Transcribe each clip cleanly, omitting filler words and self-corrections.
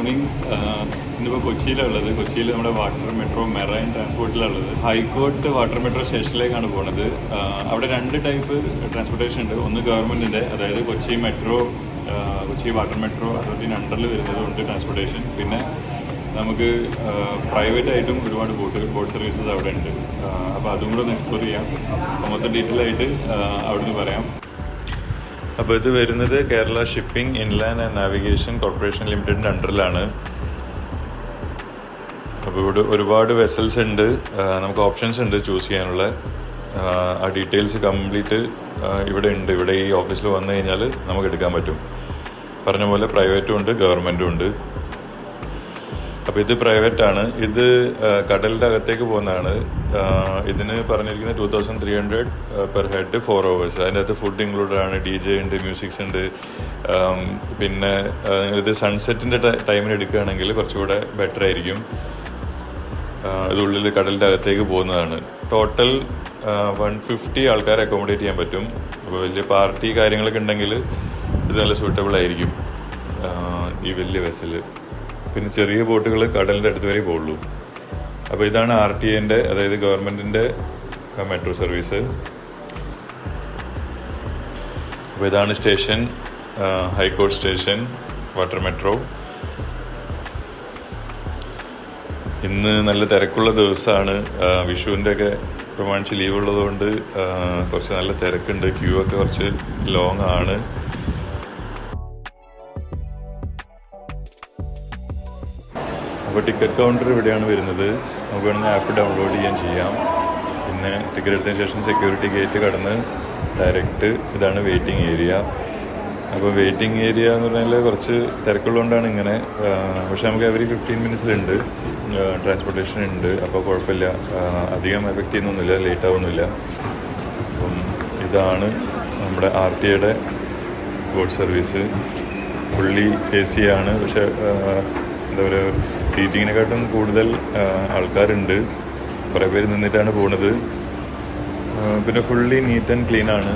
Morning. ഇന്നിപ്പോൾ കൊച്ചിയിലുള്ളത്. കൊച്ചിയിൽ നമ്മുടെ വാട്ടർ മെട്രോ മെറൈൻ ട്രാൻസ്പോർട്ടിലുള്ളത്. ഹൈക്കോർട്ട് വാട്ടർ മെട്രോ സ്റ്റേഷനിലേക്കാണ് പോകുന്നത്. അവിടെ 2 ടൈപ്പ് ട്രാൻസ്പോർട്ടേഷൻ ഉണ്ട്. ഒന്ന് ഗവൺമെൻറ്റിൻ്റെ, അതായത് Kochi metro, Kochi water metro അതോറിറ്റിൻ്റെ അണ്ടറിൽ വരുന്നതുകൊണ്ട് ട്രാൻസ്പോർട്ടേഷൻ. പിന്നെ നമുക്ക് പ്രൈവറ്റ് ആയിട്ടും ഒരുപാട് ബോട്ട് സർവീസസ് അവിടെ ഉണ്ട്. അപ്പോൾ അതും കൂടെ ഒന്ന് എക്സ്പ്ലോർ ചെയ്യാം. അപ്പോൾ മൊത്തം ഡീറ്റെയിൽ ആയിട്ട് അവിടുന്ന് പറയാം. അപ്പോൾ ഇത് വരുന്നത് Kerala shipping inland and navigation corporation ലിമിറ്റഡിൻ്റെ അണ്ടറിലാണ്. അപ്പോൾ ഇവിടെ ഒരുപാട് വെസൽസ് ഉണ്ട്. നമുക്ക് ഓപ്ഷൻസ് ഉണ്ട് ചൂസ് ചെയ്യാനുള്ള. ആ ഡീറ്റെയിൽസ് കംപ്ലീറ്റ് ഇവിടെ ഉണ്ട്. ഇവിടെ ഈ ഓഫീസിൽ വന്നു കഴിഞ്ഞാൽ നമുക്ക് എടുക്കാൻ പറ്റും. പറഞ്ഞ പോലെ പ്രൈവറ്റും ഉണ്ട്, ഗവൺമെൻറ്റും ഉണ്ട്. അപ്പോൾ ഇത് പ്രൈവറ്റാണ്. ഇത് കടലിൻ്റെ അകത്തേക്ക് പോകുന്നതാണ്. ഇതിന് പറഞ്ഞിരിക്കുന്നത് 2300 പെർ ഹെഡ് 4 hours. അതിൻ്റെ അകത്ത് ഫുഡ് ഇൻക്ലൂഡഡ് ആണ്, DJ ഉണ്ട്, മ്യൂസിക്സ് ഉണ്ട്. പിന്നെ ഇത് സൺസെറ്റിൻ്റെ ടൈമിന് എടുക്കുകയാണെങ്കിൽ കുറച്ചുകൂടെ ബെറ്റർ ആയിരിക്കും. ഇതുള്ളിൽ കടലിൻ്റെ അകത്തേക്ക് പോകുന്നതാണ്. ടോട്ടൽ 150 ആൾക്കാരെ അക്കോമഡേറ്റ് ചെയ്യാൻ പറ്റും. അപ്പോൾ വലിയ പാർട്ടി കാര്യങ്ങളൊക്കെ ഉണ്ടെങ്കിൽ ഇത് നല്ല സൂട്ടബിൾ ആയിരിക്കും ഈ വലിയ വെസൽ. പിന്നെ ചെറിയ ബോട്ടുകൾ കടലിൻ്റെ അടുത്ത് വരെ പോകുള്ളൂ. അപ്പോൾ ഇതാണ് RTA, അതായത് ഗവൺമെൻറ്റിൻ്റെ മെട്രോ സർവീസ്. അപ്പോൾ ഇതാണ് station, high court station, water metro. ഇന്ന് നല്ല തിരക്കുള്ള ദിവസമാണ്. വിഷുവിൻ്റെ ഒക്കെ പ്രമാണിച്ച് ലീവ് ഉള്ളതുകൊണ്ട് കുറച്ച് നല്ല തിരക്കുണ്ട്. ക്യൂ ഒക്കെ കുറച്ച് ലോങ് ആണ്. അപ്പോൾ ടിക്കറ്റ് കൗണ്ടർ ഇവിടെയാണ് വരുന്നത്. നമുക്ക് വേണമെങ്കിൽ ആപ്പ് ഡൗൺലോഡ് ചെയ്യാം. പിന്നെ ടിക്കറ്റ് എടുത്തതിന് ശേഷം സെക്യൂരിറ്റി ഗേറ്റ് കടന്ന് ഡയറക്റ്റ് ഇതാണ് വെയിറ്റിംഗ് ഏരിയ. അപ്പോൾ വെയിറ്റിംഗ് ഏരിയ എന്ന് പറഞ്ഞാൽ കുറച്ച് തിരക്കുള്ളതുകൊണ്ടാണ് ഇങ്ങനെ. പക്ഷെ നമുക്ക് എവറി 15 മിനിറ്റ്സിലുണ്ട് ട്രാൻസ്പോർട്ടേഷൻ ഉണ്ട്. അപ്പോൾ കുഴപ്പമില്ല, അധികം എഫക്റ്റ് ചെയ്യുന്നൊന്നുമില്ല, ലേറ്റ് ആവുന്നില്ല. അപ്പം ഇതാണ് നമ്മുടെ RTA boat service. Fully AC ആണ്. പക്ഷെ എന്താ പറയുക, സീറ്റിങ്ങിനെക്കാട്ടും കൂടുതൽ ആൾക്കാരുണ്ട്. കുറേ പേര് നിന്നിട്ടാണ് പോകുന്നത്. പിന്നെ ഫുള്ളി നീറ്റ് ആൻഡ് ക്ലീൻ ആണ്,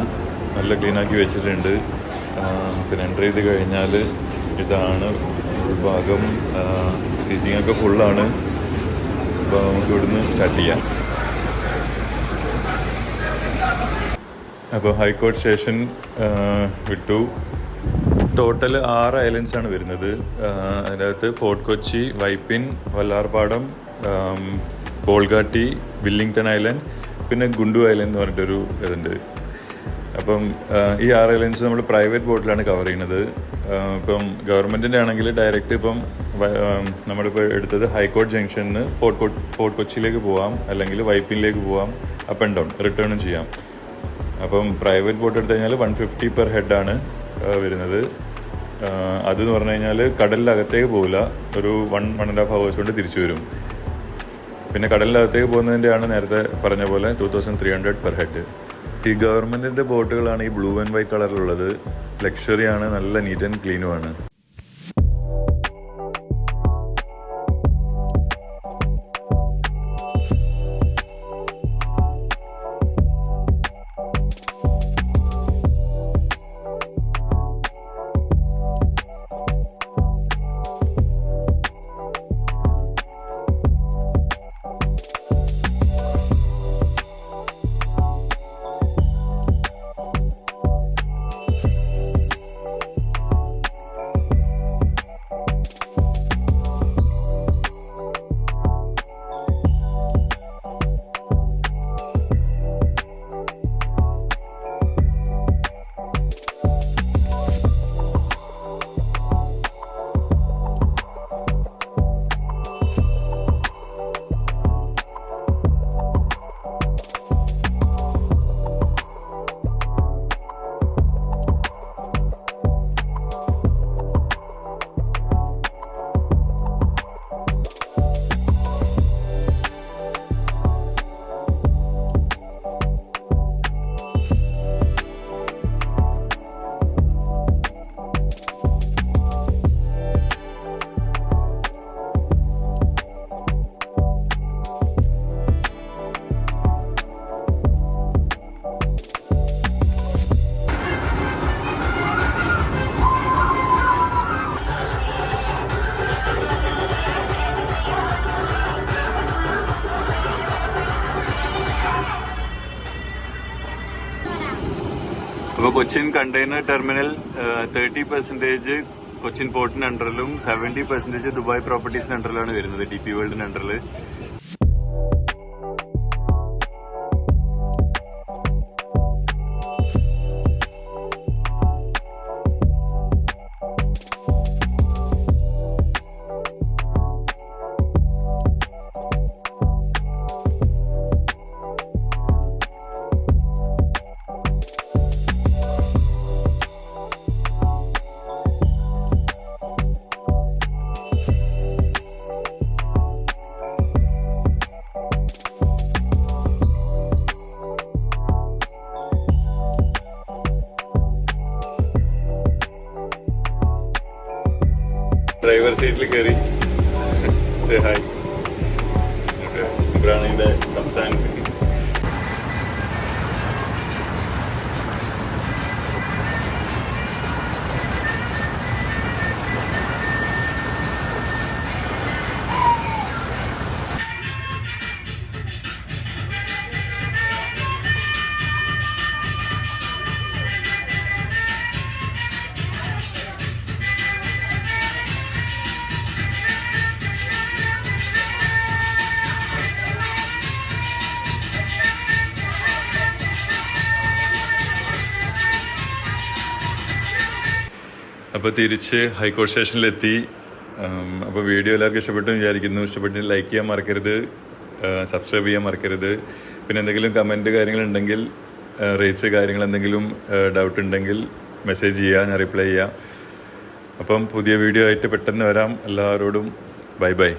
നല്ല ക്ലീനാക്കി വെച്ചിട്ടുണ്ട്. പിന്നെ എൻ്റർ ചെയ്ത് കഴിഞ്ഞാൽ ഇതാണ് ഭാഗം. സീറ്റിങ്ങൊക്കെ ഫുള്ളാണ്. അപ്പോൾ നമുക്ക് ഇവിടുന്ന് സ്റ്റാർട്ട് ചെയ്യാം. അപ്പോൾ ഹൈക്കോർട്ട് സ്റ്റേഷൻ വിട്ടു. ടോട്ടൽ 6 ഐലൻഡ്സ് ആണ് വരുന്നത്. അതിനകത്ത് fort Kochi, Vypin, Vallarpadam, Bolgatty, Willingdon island, പിന്നെ ഗുണ്ടു ഐലൻഡ് എന്ന് പറഞ്ഞിട്ടൊരു ഇതുണ്ട്. അപ്പം ഈ 6 ഐലൻഡ്സ് നമ്മൾ പ്രൈവറ്റ് ബോട്ടിലാണ് കവർ ചെയ്യുന്നത്. ഇപ്പം ഗവൺമെൻറ്റിൻ്റെ ആണെങ്കിൽ ഡയറക്റ്റ് ഇപ്പം നമ്മളിപ്പോൾ എടുത്തത് ഹൈക്കോർട്ട് ജംഗ്ഷനിൽ നിന്ന് ഫോർട്ട് കൊച്ചിയിലേക്ക് പോകാം, അല്ലെങ്കിൽ വൈപ്പിനിലേക്ക് പോകാം, അപ്പ് ആൻഡ് ഡൗൺ റിട്ടേണും ചെയ്യാം. അപ്പം പ്രൈവറ്റ് ബോട്ട് എടുത്തു കഴിഞ്ഞാൽ 150 പെർ ഹെഡാണ് വരുന്നത്. അതെന്ന് പറഞ്ഞു കഴിഞ്ഞാൽ കടലിനകത്തേക്ക് പോകില്ല, ഒരു 1.5 hours കൊണ്ട് തിരിച്ചു വരും. പിന്നെ കടലിനകത്തേക്ക് പോകുന്നതിൻ്റെയാണ് നേരത്തെ പറഞ്ഞ പോലെ 2300 പെർ ഹെഡ്. ഈ ഗവൺമെൻറ്റിൻ്റെ ബോട്ടുകളാണ് ഈ ബ്ലൂ ആൻഡ് വൈറ്റ് കളറിലുള്ളത്. ലക്ഷറിയാണ്, നല്ല നീറ്റ് ആൻഡ് ക്ലീനുമാണ്. കൊച്ചിൻ കണ്ടെയ്നർ ടെർമിനൽ 30% കൊച്ചിൻ പോർട്ടിന് അണ്ടറിലും 70% ദുബായ് പ്രോപ്പർട്ടീസിന് അണ്ടറിലാണ് വരുന്നത്, DP വേൾഡിന് അണ്ടറിൽ. ഡ്രൈവർ സീറ്റിൽ കയറി ഹായ്, ഇബ്രാഹിമിന്റെ കപ്താൻ. അപ്പോൾ തിരിച്ച് ഹൈക്കോടതി സ്റ്റേഷനിലെത്തി. അപ്പോൾ വീഡിയോ എല്ലാവർക്കും ഇഷ്ടപ്പെട്ടു വിചാരിക്കുന്നു. ഇഷ്ടപ്പെട്ടെങ്കിൽ ലൈക്ക് ചെയ്യാൻ മറക്കരുത്, സബ്സ്ക്രൈബ് ചെയ്യാൻ മറക്കരുത്. പിന്നെ എന്തെങ്കിലും കമൻറ്റ് കാര്യങ്ങളുണ്ടെങ്കിൽ, റേറ്റ്സ് കാര്യങ്ങൾ എന്തെങ്കിലും ഡൗട്ട് ഉണ്ടെങ്കിൽ മെസ്സേജ് ചെയ്യുക, ഞാൻ റിപ്ലൈ ചെയ്യാം. അപ്പം പുതിയ വീഡിയോ ആയിട്ട് പെട്ടെന്ന് വരാം. എല്ലാവരോടും ബൈ ബൈ.